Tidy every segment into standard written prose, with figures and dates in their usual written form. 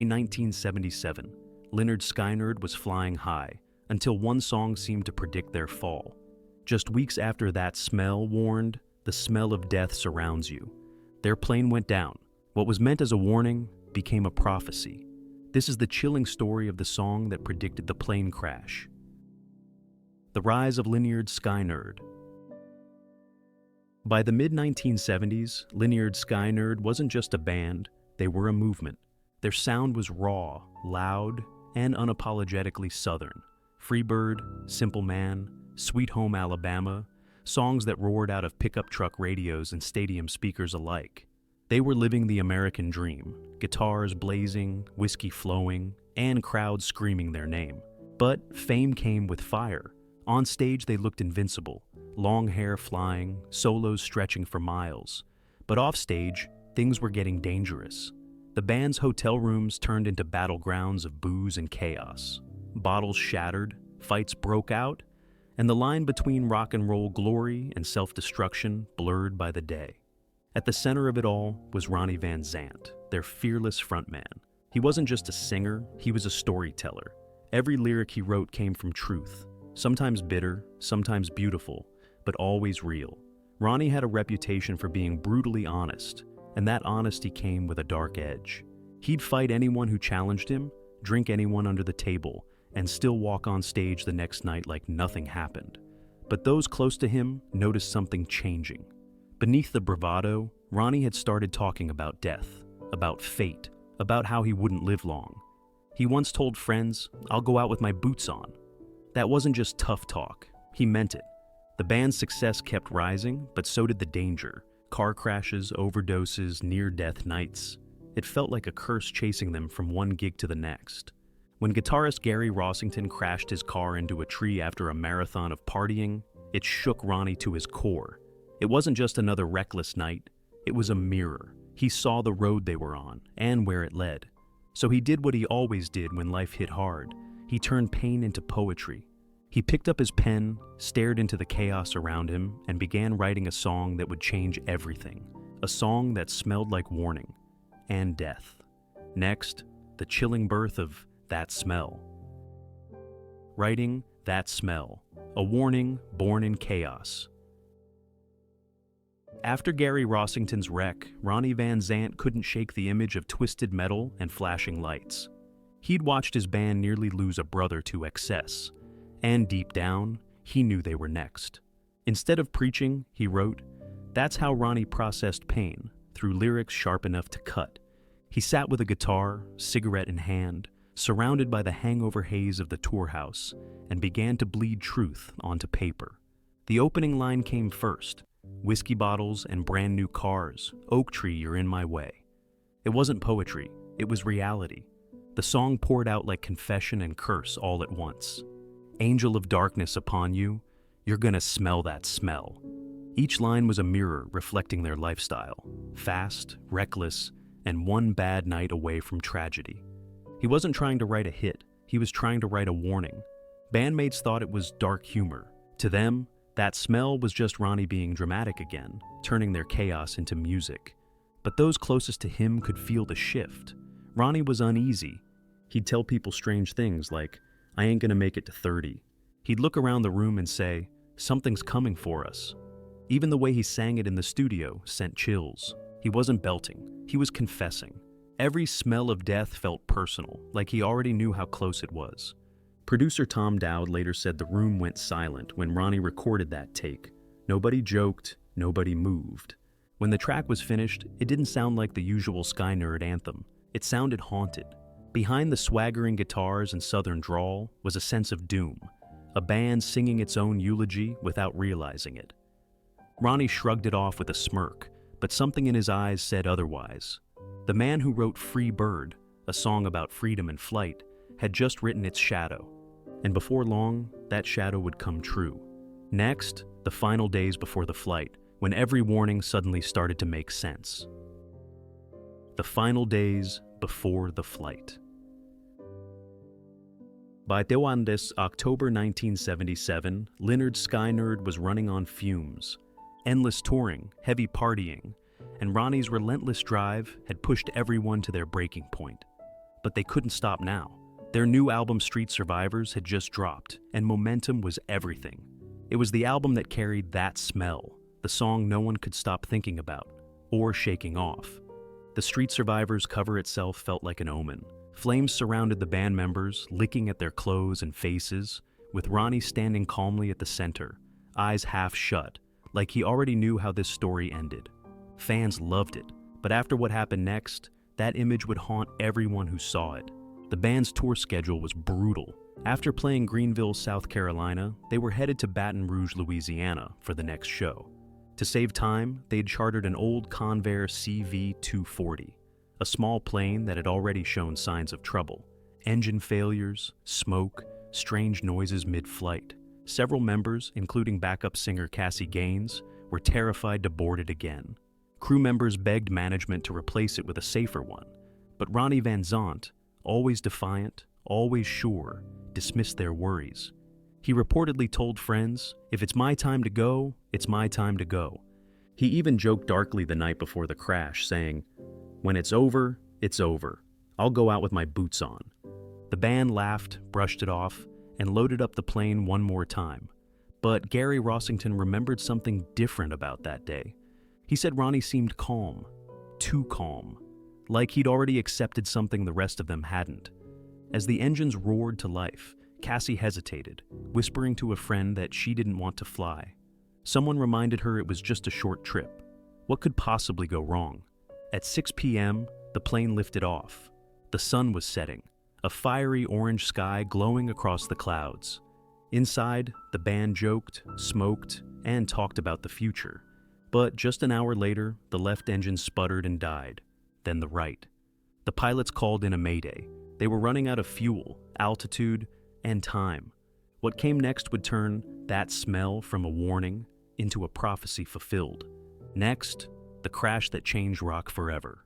In 1977, Lynyrd Skynyrd was flying high until one song seemed to predict their fall. Just weeks after That Smell warned, the smell of death surrounds you. Their plane went down. What was meant as a warning became a prophecy. This is the chilling story of the song that predicted the plane crash. The rise of Lynyrd Skynyrd. By the mid-1970s, Lynyrd Skynyrd wasn't just a band, they were a movement. Their sound was raw, loud, and unapologetically Southern. Freebird, Simple Man, Sweet Home Alabama, songs that roared out of pickup truck radios and stadium speakers alike. They were living the American dream, guitars blazing, whiskey flowing, and crowds screaming their name. But fame came with fire. On stage they looked invincible, long hair flying, solos stretching for miles. But offstage, things were getting dangerous. The band's hotel rooms turned into battlegrounds of booze and chaos. Bottles shattered, fights broke out, and the line between rock and roll glory and self-destruction blurred by the day. At the center of it all was Ronnie Van Zant, their fearless frontman. He wasn't just a singer, he was a storyteller. Every lyric he wrote came from truth, sometimes bitter, sometimes beautiful, but always real. Ronnie had a reputation for being brutally honest, and that honesty came with a dark edge. He'd fight anyone who challenged him, drink anyone under the table, and still walk on stage the next night like nothing happened. But those close to him noticed something changing. Beneath the bravado, Ronnie had started talking about death, about fate, about how he wouldn't live long. He once told friends, "I'll go out with my boots on." That wasn't just tough talk, he meant it. The band's success kept rising, but so did the danger. Car crashes, overdoses, near-death nights. It felt like a curse chasing them from one gig to the next. When guitarist Gary Rossington crashed his car into a tree after a marathon of partying, it shook Ronnie to his core. It wasn't just another reckless night, it was a mirror. He saw the road they were on, and where it led. So he did what he always did when life hit hard. He turned pain into poetry. He picked up his pen, stared into the chaos around him, and began writing a song that would change everything. A song that smelled like warning and death. Next, the chilling birth of That Smell. Writing That Smell, a warning born in chaos. After Gary Rossington's wreck, Ronnie Van Zant couldn't shake the image of twisted metal and flashing lights. He'd watched his band nearly lose a brother to excess, and deep down, he knew they were next. Instead of preaching, he wrote, that's how Ronnie processed pain, through lyrics sharp enough to cut. He sat with a guitar, cigarette in hand, surrounded by the hangover haze of the tour house, and began to bleed truth onto paper. The opening line came first. Whiskey bottles and brand new cars, oak tree, you're in my way. It wasn't poetry, it was reality. The song poured out like confession and curse all at once. Angel of darkness upon you, you're gonna smell that smell. Each line was a mirror reflecting their lifestyle, fast, reckless, and one bad night away from tragedy. He wasn't trying to write a hit, he was trying to write a warning. Bandmates thought it was dark humor. To them, That Smell was just Ronnie being dramatic again, turning their chaos into music. But those closest to him could feel the shift. Ronnie was uneasy. He'd tell people strange things like, I ain't gonna make it to 30. He'd look around the room and say, something's coming for us. Even the way he sang it in the studio sent chills. He wasn't belting, he was confessing. Every smell of death felt personal, like he already knew how close it was. Producer Tom Dowd later said the room went silent when Ronnie recorded that take. Nobody joked, nobody moved. When the track was finished, it didn't sound like the usual Skynyrd anthem. It sounded haunted. Behind the swaggering guitars and southern drawl was a sense of doom, a band singing its own eulogy without realizing it. Ronnie shrugged it off with a smirk, but something in his eyes said otherwise. The man who wrote Free Bird, a song about freedom and flight, had just written its shadow. And before long, that shadow would come true. Next, the final days before the flight, when every warning suddenly started to make sense. The final days before the flight. By Tewandes, October 1977, Lynyrd Skynyrd was running on fumes. Endless touring, heavy partying, and Ronnie's relentless drive had pushed everyone to their breaking point. but they couldn't stop now. Their new album Street Survivors had just dropped, and momentum was everything. It was the album that carried That Smell, the song no one could stop thinking about, or shaking off. The Street Survivors cover itself felt like an omen. Flames surrounded the band members, licking at their clothes and faces, with Ronnie standing calmly at the center, eyes half shut, like he already knew how this story ended. Fans loved it, but after what happened next, that image would haunt everyone who saw it. The band's tour schedule was brutal. After playing Greenville, South Carolina, they were headed to Baton Rouge, Louisiana for the next show. To save time, they'd chartered an old Convair CV-240, a small plane that had already shown signs of trouble. Engine failures, smoke, strange noises mid-flight. Several members, including backup singer Cassie Gaines, were terrified to board it again. Crew members begged management to replace it with a safer one, but Ronnie Van Zant, always defiant, always sure, dismissed their worries. He reportedly told friends, "If it's my time to go, it's my time to go." He even joked darkly the night before the crash, saying, "When it's over, it's over. I'll go out with my boots on." The band laughed, brushed it off, and loaded up the plane one more time. But Gary Rossington remembered something different about that day. He said Ronnie seemed calm, too calm, like he'd already accepted something the rest of them hadn't. As the engines roared to life, Cassie hesitated, whispering to a friend that she didn't want to fly. Someone reminded her it was just a short trip. What could possibly go wrong? At 6 p.m., the plane lifted off. The sun was setting, a fiery orange sky glowing across the clouds. Inside, the band joked, smoked, and talked about the future. But just an hour later, the left engine sputtered and died. Then the right. The pilots called in a mayday. They were running out of fuel, altitude, and time. What came next would turn that smell from a warning into a prophecy fulfilled. Next, the crash that changed rock forever.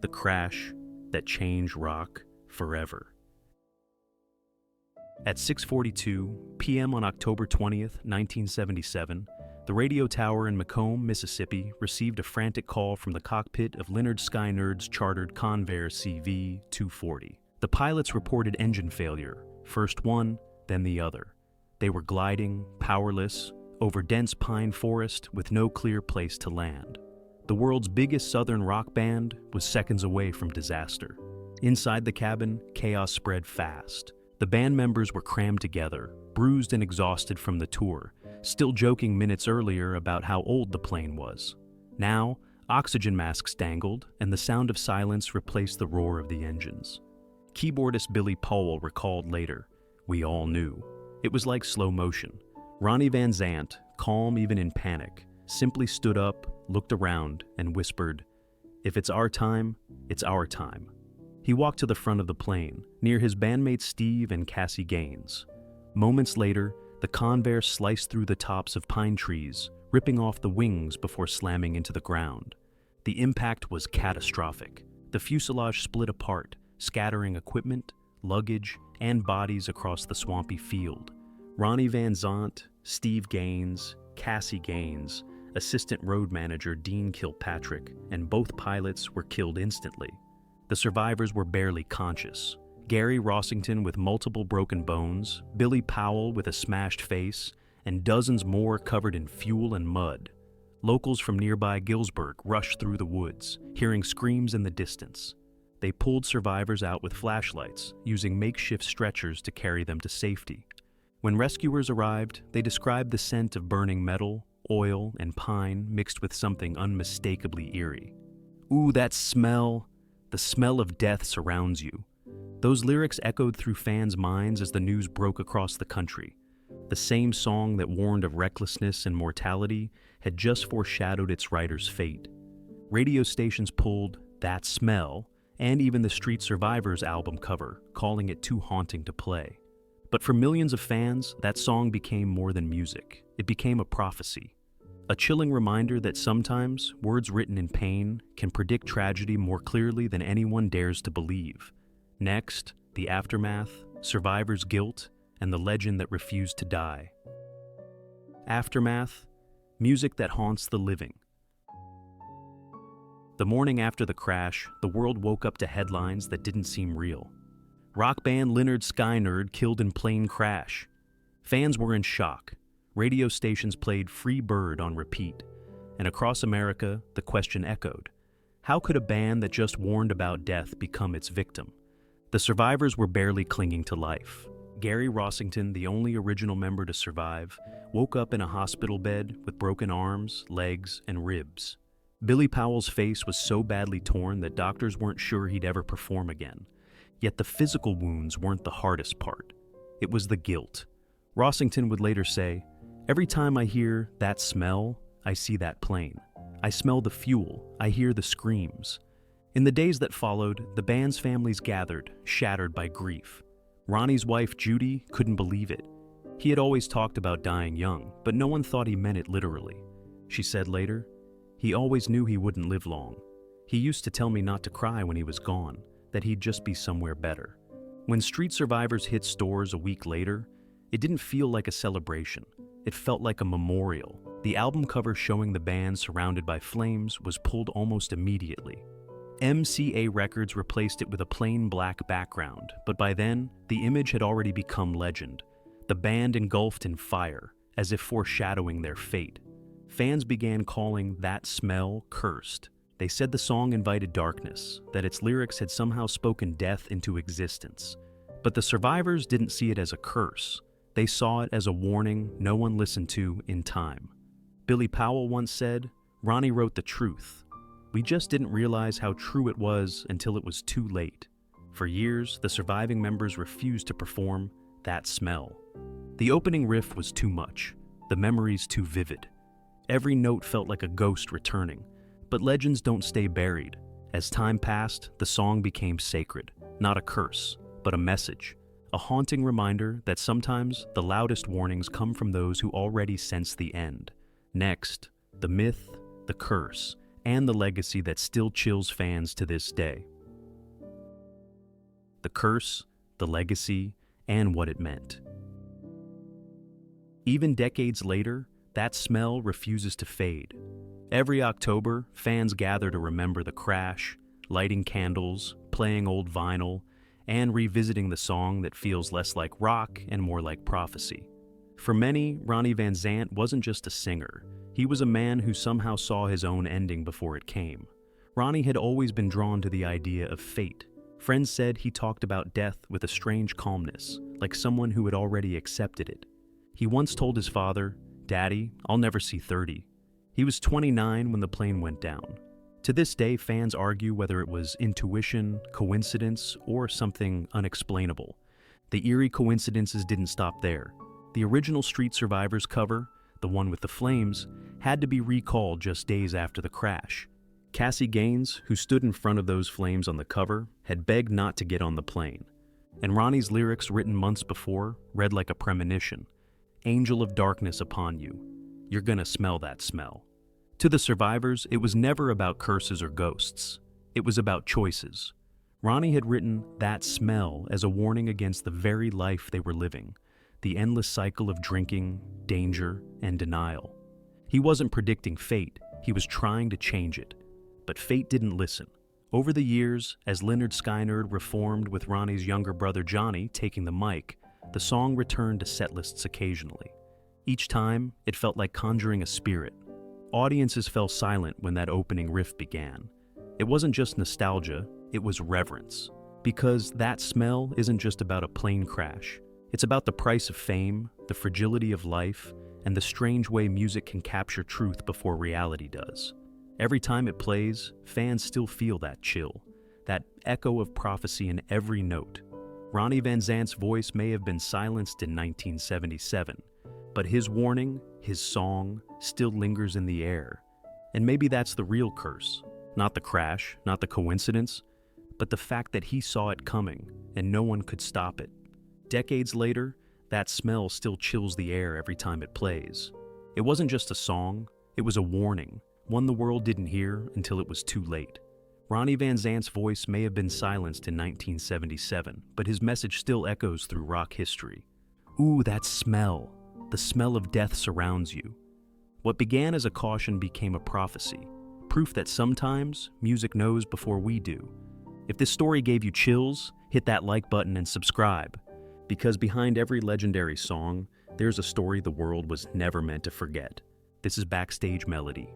The crash that changed rock forever. At 6:42 p.m. on October 20th, 1977, the radio tower in Macomb, Mississippi, received a frantic call from the cockpit of Lynyrd Skynyrd's chartered Convair CV-240. The pilots reported engine failure, first one, then the other. They were gliding, powerless, over dense pine forest with no clear place to land. The world's biggest southern rock band was seconds away from disaster. Inside the cabin, chaos spread fast. The band members were crammed together, bruised and exhausted from the tour, still joking minutes earlier about how old the plane was. Now, oxygen masks dangled, and the sound of silence replaced the roar of the engines. Keyboardist Billy Powell recalled later, "We all knew. It was like slow motion. Ronnie Van Zant, calm even in panic, simply stood up, looked around, and whispered, 'If it's our time, it's our time.' He walked to the front of the plane, near his bandmates Steve and Cassie Gaines. Moments later, the Convair sliced through the tops of pine trees, ripping off the wings before slamming into the ground. The impact was catastrophic. The fuselage split apart, scattering equipment, luggage, and bodies across the swampy field. Ronnie Van Zant, Steve Gaines, Cassie Gaines, assistant road manager Dean Kilpatrick, and both pilots were killed instantly. The survivors were barely conscious. Gary Rossington with multiple broken bones, Billy Powell with a smashed face, and dozens more covered in fuel and mud. Locals from nearby Gillsburg rushed through the woods, hearing screams in the distance. They pulled survivors out with flashlights, using makeshift stretchers to carry them to safety. When rescuers arrived, they described the scent of burning metal, oil, and pine mixed with something unmistakably eerie. "Ooh, that smell! The smell of death surrounds you." Those lyrics echoed through fans' minds as the news broke across the country. The same song that warned of recklessness and mortality had just foreshadowed its writer's fate. Radio stations pulled "That Smell" and even the Street Survivors album cover, calling it too haunting to play. But for millions of fans, that song became more than music. It became a prophecy. A chilling reminder that sometimes words written in pain can predict tragedy more clearly than anyone dares to believe. Next, the aftermath, survivors' guilt, and the legend that refused to die. Aftermath, music that haunts the living. The morning after the crash, the world woke up to headlines that didn't seem real. Rock band Lynyrd Skynyrd killed in plane crash. Fans were in shock. Radio stations played Free Bird on repeat. And across America, the question echoed. How could a band that just warned about death become its victim? The survivors were barely clinging to life. Gary Rossington, the only original member to survive, woke up in a hospital bed with broken arms, legs, and ribs. Billy Powell's face was so badly torn that doctors weren't sure he'd ever perform again. Yet the physical wounds weren't the hardest part. It was the guilt. Rossington would later say, "Every time I hear that smell, I see that plane. I smell the fuel, I hear the screams." In the days that followed, the band's families gathered, shattered by grief. Ronnie's wife, Judy, couldn't believe it. He had always talked about dying young, but no one thought he meant it literally. She said later, "He always knew he wouldn't live long. He used to tell me not to cry when he was gone, that he'd just be somewhere better." When Street Survivors hit stores a week later, it didn't feel like a celebration. It felt like a memorial. The album cover showing the band surrounded by flames was pulled almost immediately. MCA Records replaced it with a plain black background, but by then, the image had already become legend. The band engulfed in fire, as if foreshadowing their fate. Fans began calling that smell cursed. They said the song invited darkness, that its lyrics had somehow spoken death into existence. But the survivors didn't see it as a curse. They saw it as a warning no one listened to in time. Billy Powell once said, "Ronnie wrote the truth. We just didn't realize how true it was until it was too late." For years, the surviving members refused to perform That Smell. The opening riff was too much, the memories too vivid. Every note felt like a ghost returning. But legends don't stay buried. As time passed, the song became sacred, not a curse, but a message. A haunting reminder that sometimes the loudest warnings come from those who already sense the end. Next, the myth, the curse, and the legacy that still chills fans to this day. The curse, the legacy, and what it meant. Even decades later, that smell refuses to fade. Every October, fans gather to remember the crash, lighting candles, playing old vinyl, and revisiting the song that feels less like rock and more like prophecy. For many, Ronnie Van Zant wasn't just a singer. He was a man who somehow saw his own ending before it came. Ronnie had always been drawn to the idea of fate. Friends said he talked about death with a strange calmness, like someone who had already accepted it. He once told his father, "Daddy, I'll never see 30. He was 29 when the plane went down. To this day, fans argue whether it was intuition, coincidence, or something unexplainable. The eerie coincidences didn't stop there. The original Street Survivors cover, the one with the flames, had to be recalled just days after the crash. Cassie Gaines, who stood in front of those flames on the cover, had begged not to get on the plane. And Ronnie's lyrics, written months before, read like a premonition. "Angel of darkness upon you. You're gonna smell that smell." To the survivors, it was never about curses or ghosts. It was about choices. Ronnie had written that smell as a warning against the very life they were living, the endless cycle of drinking, danger, and denial. He wasn't predicting fate, he was trying to change it. But fate didn't listen. Over the years, as Lynyrd Skynyrd reformed with Ronnie's younger brother Johnny taking the mic, the song returned to setlists occasionally. Each time, it felt like conjuring a spirit. Audiences fell silent when that opening riff began. It wasn't just nostalgia, it was reverence. Because that smell isn't just about a plane crash. It's about the price of fame, the fragility of life, and the strange way music can capture truth before reality does. Every time it plays, fans still feel that chill, that echo of prophecy in every note. Ronnie Van Zant's voice may have been silenced in 1977, but his warning, his song, still lingers in the air. And maybe that's the real curse. Not the crash, not the coincidence, but the fact that he saw it coming and no one could stop it. Decades later, that smell still chills the air every time it plays. It wasn't just a song, it was a warning, one the world didn't hear until it was too late. Ronnie Van Zant's voice may have been silenced in 1977, but his message still echoes through rock history. Ooh, that smell. The smell of death surrounds you. What began as a caution became a prophecy proof that sometimes music knows before we do. If this story gave you chills, hit that like button and subscribe, because behind every legendary song, there's a story the world was never meant to forget. This is Backstage Melody.